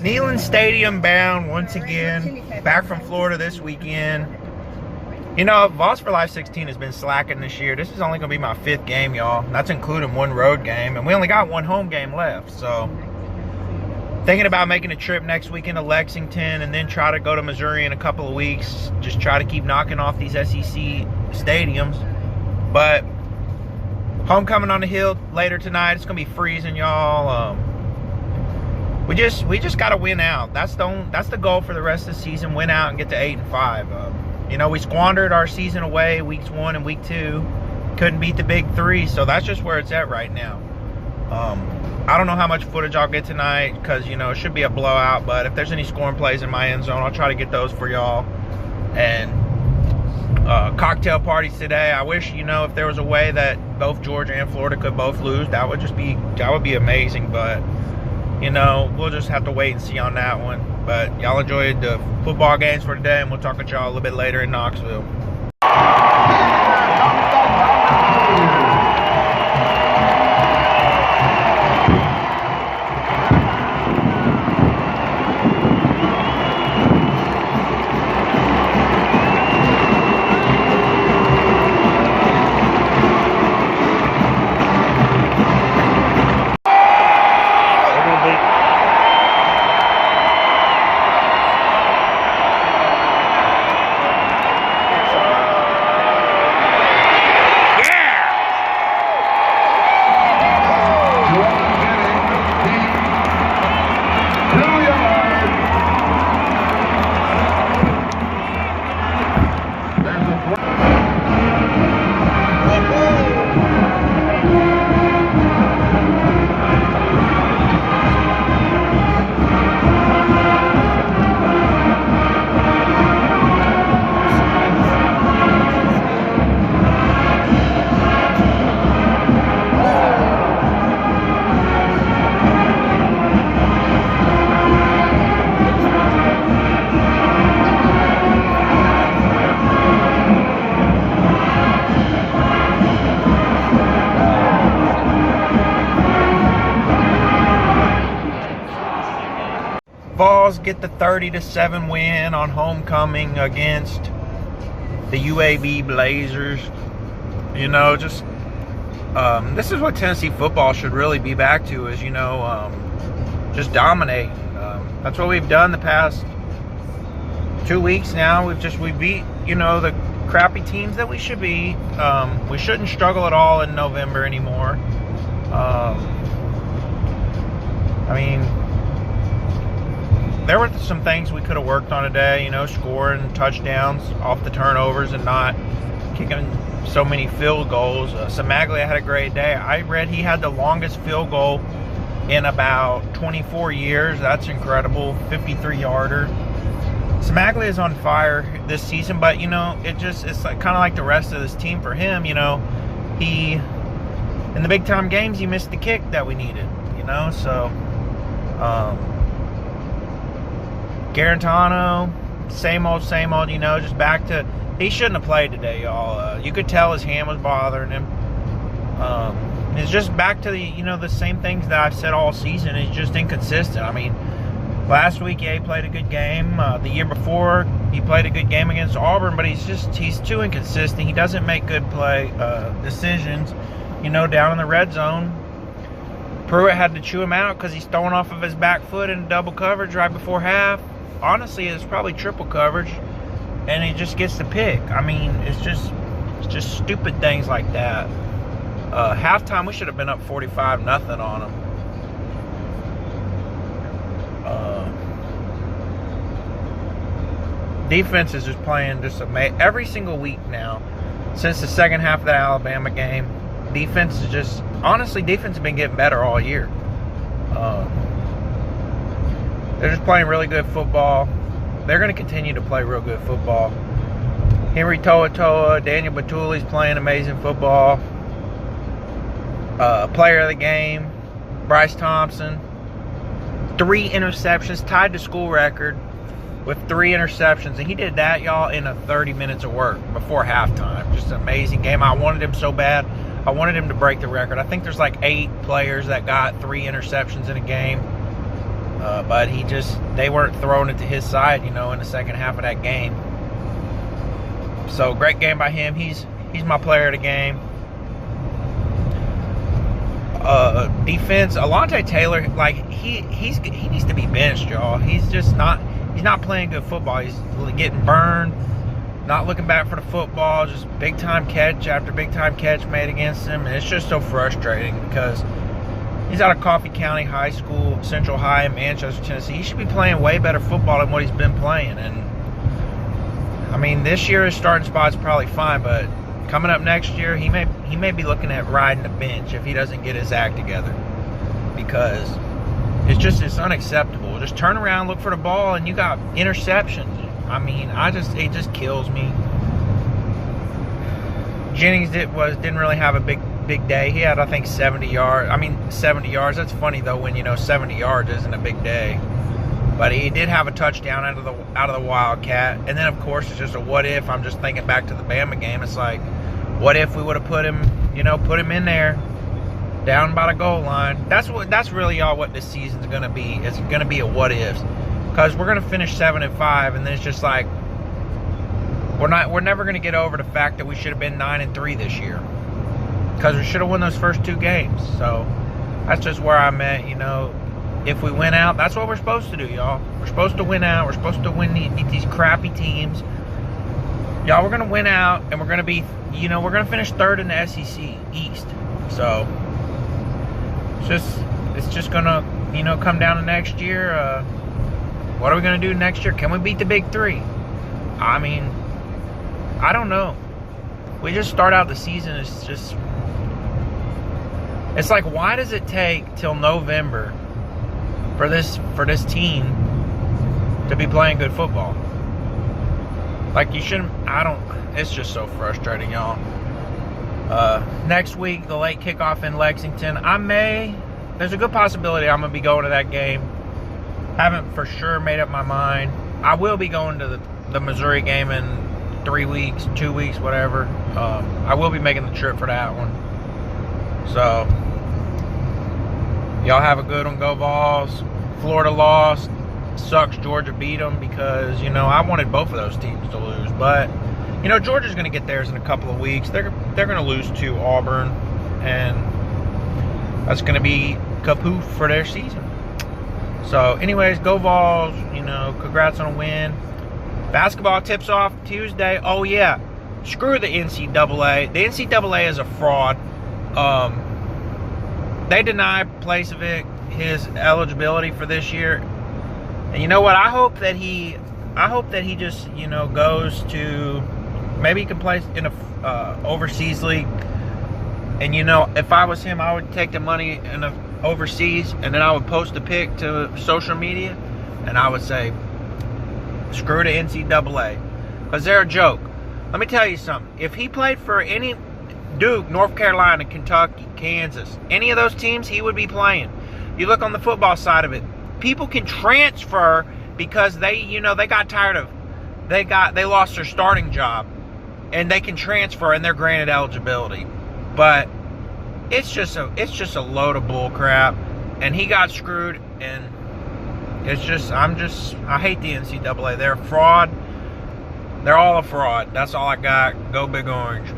Neyland Stadium bound once again. Back from Florida this weekend. You know, Vols for Life 16 has been slacking this year. This is only going to be my 5th game, y'all. That's including one road game. And we only got one home game left. So, thinking about making a trip next weekend to Lexington and then try to go to Missouri in a couple of weeks. Just try to keep knocking off these SEC stadiums. But, homecoming on the hill later tonight. It's going to be freezing, y'all. We just got to win out. That's the goal for the rest of the season. Win out and get to 8-5. You know, we squandered our season away weeks 1 and week 2. Couldn't beat the big 3, so that's just where it's at right now. I don't know how much footage I'll get tonight because, you know, it should be a blowout. But if there's any scoring plays in my end zone, I'll try to get those for y'all. And cocktail parties today. I wish, you know, if there was a way that both Georgia and Florida could both lose, that would be amazing. But, you know, we'll just have to wait and see on that one. But y'all enjoyed the football games for today, and we'll talk with y'all a little bit later in Knoxville. Vols get the 30-7 win on homecoming against the UAB Blazers. You know, just this is what Tennessee football should really be back to, is, you know, just dominate. That's what we've done the past 2 weeks now. We beat, you know, the crappy teams that we should be. We shouldn't struggle at all in November anymore. I mean, there were some things we could have worked on today, you know, scoring touchdowns off the turnovers and not kicking so many field goals. Samaglia had a great day. I read he had the longest field goal in about 24 years. That's incredible. 53-yarder. Samaglia is on fire this season, but, you know, it's like, kind of like the rest of this team for him. You know, in the big-time games, he missed the kick that we needed, you know, so... Garantano, same old, you know, just back to... He shouldn't have played today, y'all. You could tell his hand was bothering him. It's just back to the, you know, the same things that I've said all season. He's just inconsistent. I mean, last week, yeah, he played a good game. The year before, he played a good game against Auburn, but he's too inconsistent. He doesn't make good play decisions, you know, down in the red zone. Pruitt had to chew him out because he's throwing off of his back foot in double coverage right before half. Honestly, it's probably triple coverage, and he just gets the pick. I mean, it's just stupid things like that. Halftime, we should have been up 45-0 on them. Defense is just playing just amazing every single week now since the second half of the Alabama game. Defense is just, honestly, defense has been getting better all year. They're just playing really good football. They're going to continue to play real good football. Henry Toa, Daniel Batuli's playing amazing football. Player of the game, Bryce Thompson. 3 interceptions, tied the school record with 3 interceptions. And he did that, y'all, in 30 minutes of work before halftime. Just an amazing game. I wanted him so bad. I wanted him to break the record. I think there's like 8 players that got 3 interceptions in a game. But they weren't throwing it to his side, in the second half of that game. So great game by him. He's my player of the game. Defense, Alontae Taylor, he needs to be benched, y'all. He's not playing good football. He's getting burned, not looking back for the football, just big time catch after big time catch made against him, and it's just so frustrating because he's out of Coffee County High School, Central High in Manchester, Tennessee. He should be playing way better football than what he's been playing. And I mean, this year his starting spot's probably fine, but coming up next year, he may be looking at riding the bench if he doesn't get his act together, because it's unacceptable. Just turn around, look for the ball, and you got interceptions. I mean, it just kills me. Jennings didn't really have a big day. He had, I think, 70 yards. 70 yards. That's funny though when 70 yards isn't a big day. But he did have a touchdown out of the Wildcat. And then of course it's just a what if. I'm just thinking back to the Bama game. It's like, what if we would have put him in there down by the goal line? That's really all what this season's gonna be. It's gonna be a what ifs. Because we're gonna finish 7-5, and then it's just like we're never gonna get over the fact that we should have been 9-3 this year. Because we should have won those first 2 games. So that's just where I'm at. If we win out, that's what we're supposed to do, y'all. We're supposed to win out. We're supposed to beat these crappy teams. Y'all, we're going to win out, and we're going to be, we're going to finish 3rd in the SEC East. So it's just going to, come down to next year. What are we going to do next year? Can we beat the Big 3? I mean, I don't know. We just start out the season. It's like, why does it take till November for this team to be playing good football? Like, you shouldn't. It's just so frustrating, y'all. Next week, the late kickoff in Lexington. There's a good possibility I'm gonna be going to that game. Haven't for sure made up my mind. I will be going to the Missouri game in 3 weeks, 2 weeks, whatever. I will be making the trip for that one. So y'all have a good one. Go Vols. Florida lost. Sucks Georgia beat them because, I wanted both of those teams to lose. But, Georgia's going to get theirs in a couple of weeks. They're going to lose to Auburn. And that's going to be kaput for their season. So, anyways, go Vols. Congrats on a win. Basketball tips off Tuesday. Oh, yeah. Screw the NCAA. The NCAA is a fraud. They denied Placevic his eligibility for this year. And you know what? I hope that he just, goes to, maybe he can play in a overseas league. And, if I was him, I would take the money in the overseas, and then I would post a pic to social media, and I would say, screw the NCAA, because they're a joke. Let me tell you something. If he played for any Duke, North Carolina, Kentucky, Kansas, any of those teams, he would be playing. You look on the football side of it, people can transfer because they got tired of, they lost their starting job, and they can transfer and they're granted eligibility. But it's just a load of bull crap, and he got screwed. And I hate the NCAA. They're a fraud. They're all a fraud. That's all I got. Go Big Orange.